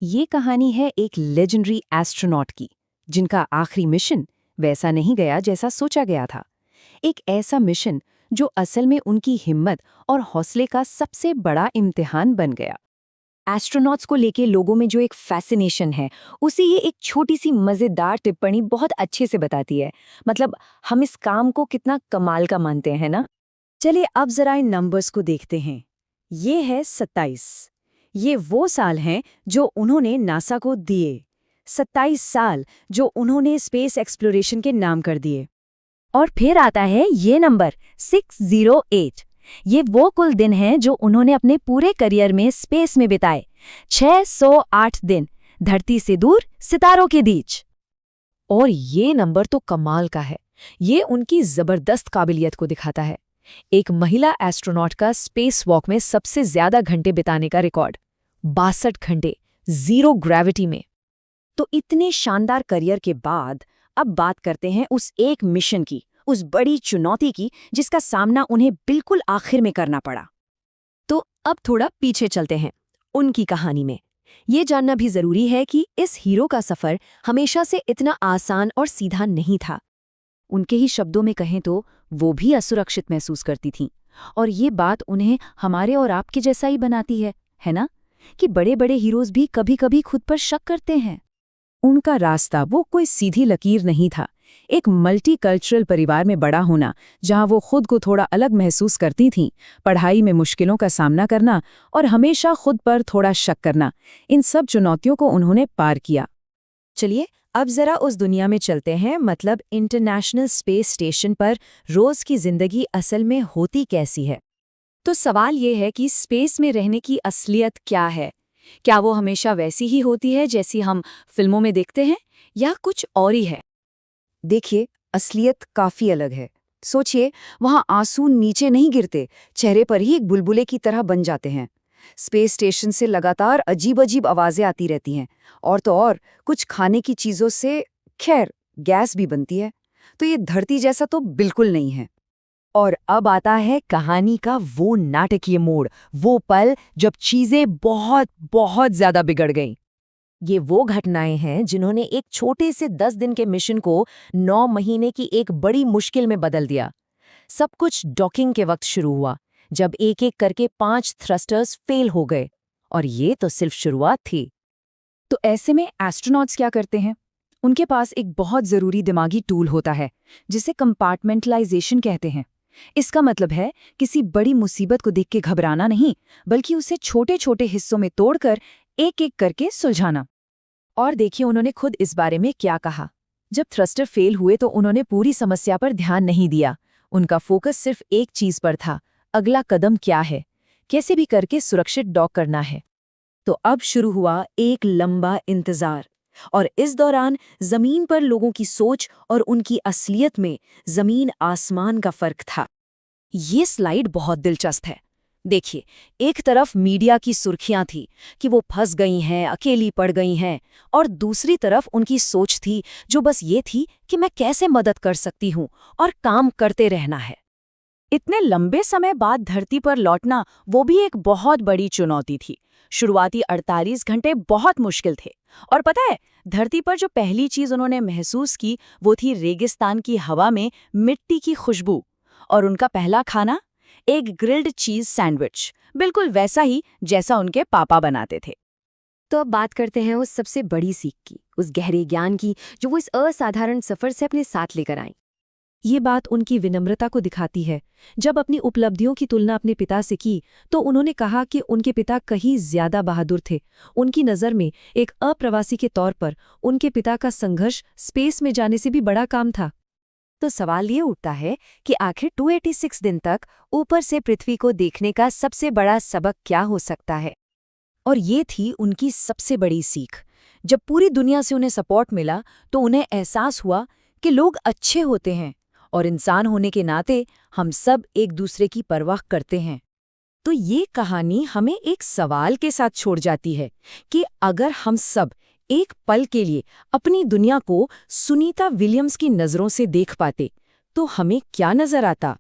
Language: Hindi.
ये कहानी है एक लेजेंडरी एस्ट्रोनॉट की, जिनका आखिरी मिशन वैसा नहीं गया जैसा सोचा गया था। एक ऐसा मिशन जो असल में उनकी हिम्मत और हौसले का सबसे बड़ा इम्तिहान बन गया। एस्ट्रोनॉट्स को लेके लोगों में जो एक फैसिनेशन है, उसे ये एक छोटी सी मजेदार टिप्पणी बहुत अच्छे से बताती है। मतलब हम इस काम को कितना कमाल का मानते हैं ना। चलिए अब जरा इन नंबर्स को देखते हैं। ये है 27। ये वो साल हैं जो उन्होंने नासा को दिए। 27 साल जो उन्होंने स्पेस एक्सप्लोरेशन के नाम कर दिए। और फिर आता है ये नंबर 608। ये वो कुल दिन हैं जो उन्होंने अपने पूरे करियर में स्पेस में बिताए। 608 दिन धरती से दूर, सितारों के बीच। और ये नंबर तो कमाल का है। ये उनकी जबरदस्त काबिलियत को दिखाता है। एक महिला एस्ट्रोनॉट का स्पेस वॉक में सबसे ज्यादा घंटे बिताने का रिकॉर्ड 62 घंटे, जीरो ग्रेविटी में। तो इतने शानदार करियर के बाद अब बात करते हैं उस एक मिशन की, उस बड़ी चुनौती की जिसका सामना उन्हें बिल्कुल आखिर में करना पड़ा। तो अब थोड़ा पीछे चलते हैं उनकी कहानी में। ये जानना भी जरूरी है कि इस हीरो का सफर हमेशा से इतना आसान और सीधा नहीं था। उनके ही शब्दों में कहें तो वो भी असुरक्षित महसूस करती थीं। और ये बात उन्हें हमारे और आपके जैसा ही बनाती है ना? कि बड़े बड़े हीरोज भी कभी कभी खुद पर शक करते हैं। उनका रास्ता वो कोई सीधी लकीर नहीं था। एक मल्टीकल्चरल परिवार में बड़ा होना, जहां वो खुद को थोड़ा अलग महसूस करती थीं, पढ़ाई में मुश्किलों का सामना करना और हमेशा खुद पर थोड़ा शक करना, इन सब चुनौतियों को उन्होंने पार किया। चलिए अब जरा उस दुनिया में चलते हैं, मतलब इंटरनेशनल स्पेस स्टेशन पर रोज की जिंदगी असल में होती कैसी है। तो सवाल ये है कि स्पेस में रहने की असलियत क्या है। क्या वो हमेशा वैसी ही होती है जैसी हम फिल्मों में देखते हैं, या कुछ और ही है? देखिए, असलियत काफी अलग है। सोचिए, वहां आंसू नीचे नहीं गिरते, चेहरे पर ही एक बुलबुले की तरह बन जाते हैं। स्पेस स्टेशन से लगातार अजीब अजीब आवाजें आती रहती हैं, और तो और कुछ खाने की चीजों से खैर गैस भी बनती है। तो ये धरती जैसा तो बिल्कुल नहीं है। और अब आता है कहानी का वो नाटकीय मोड़, वो पल जब चीजें बहुत बहुत ज्यादा बिगड़ गईं। ये वो घटनाएं हैं जिन्होंने एक छोटे से 10 दिन के मिशन को 9 महीने की एक बड़ी मुश्किल में बदल दिया। सब कुछ डॉकिंग के वक्त शुरू हुआ, जब एक एक करके 5 थ्रस्टर्स फेल हो गए। और ये तो सिर्फ शुरुआत थी। तो ऐसे में एस्ट्रोनॉट्स क्या करते हैं? उनके पास एक बहुत जरूरी दिमागी टूल होता है, जिसे कंपार्टमेंटलाइजेशन कहते हैं। इसका मतलब है किसी बड़ी मुसीबत को देख के घबराना नहीं, बल्कि उसे छोटे छोटे हिस्सों में तोड़कर एक एक करके सुलझाना। और देखिए उन्होंने खुद इस बारे में क्या कहा। जब थ्रस्टर फेल हुए तो उन्होंने पूरी समस्या पर ध्यान नहीं दिया। उनका फोकस सिर्फ एक चीज पर था, अगला कदम क्या है, कैसे भी करके सुरक्षित डॉक करना है। तो अब शुरू हुआ एक लंबा इंतजार, और इस दौरान जमीन पर लोगों की सोच और उनकी असलियत में जमीन आसमान का फर्क था। ये स्लाइड बहुत दिलचस्प है। देखिए, एक तरफ मीडिया की सुर्खियां थी कि वो फंस गई हैं, अकेली पड़ गई हैं, और दूसरी तरफ उनकी सोच थी जो बस ये थी कि मैं कैसे मदद कर सकती हूँ, और काम करते रहना है। इतने लंबे समय बाद धरती पर लौटना वो भी एक बहुत बड़ी चुनौती थी। शुरुआती 48 घंटे बहुत मुश्किल थे। और पता है, धरती पर जो पहली चीज उन्होंने महसूस की वो थी रेगिस्तान की हवा में मिट्टी की खुशबू। और उनका पहला खाना, एक ग्रिल्ड चीज सैंडविच, बिल्कुल वैसा ही जैसा उनके पापा बनाते थे। तो अब बात करते हैं उस सबसे बड़ी सीख की, उस गहरे ज्ञान की जो वो इस असाधारण सफर से अपने साथ लेकर आए। ये बात उनकी विनम्रता को दिखाती है। जब अपनी उपलब्धियों की तुलना अपने पिता से की, तो उन्होंने कहा कि उनके पिता कहीं ज्यादा बहादुर थे। उनकी नज़र में एक अप्रवासी के तौर पर उनके पिता का संघर्ष स्पेस में जाने से भी बड़ा काम था। तो सवाल ये उठता है कि आखिर 286 दिन तक ऊपर से पृथ्वी को देखने का सबसे बड़ा सबक क्या हो सकता है। और ये थी उनकी सबसे बड़ी सीख। जब पूरी दुनिया से उन्हें सपोर्ट मिला, तो उन्हें एहसास हुआ कि लोग अच्छे होते हैं, और इंसान होने के नाते हम सब एक दूसरे की परवाह करते हैं। तो ये कहानी हमें एक सवाल के साथ छोड़ जाती है कि अगर हम सब एक पल के लिए अपनी दुनिया को सुनीता विलियम्स की नज़रों से देख पाते, तो हमें क्या नजर आता।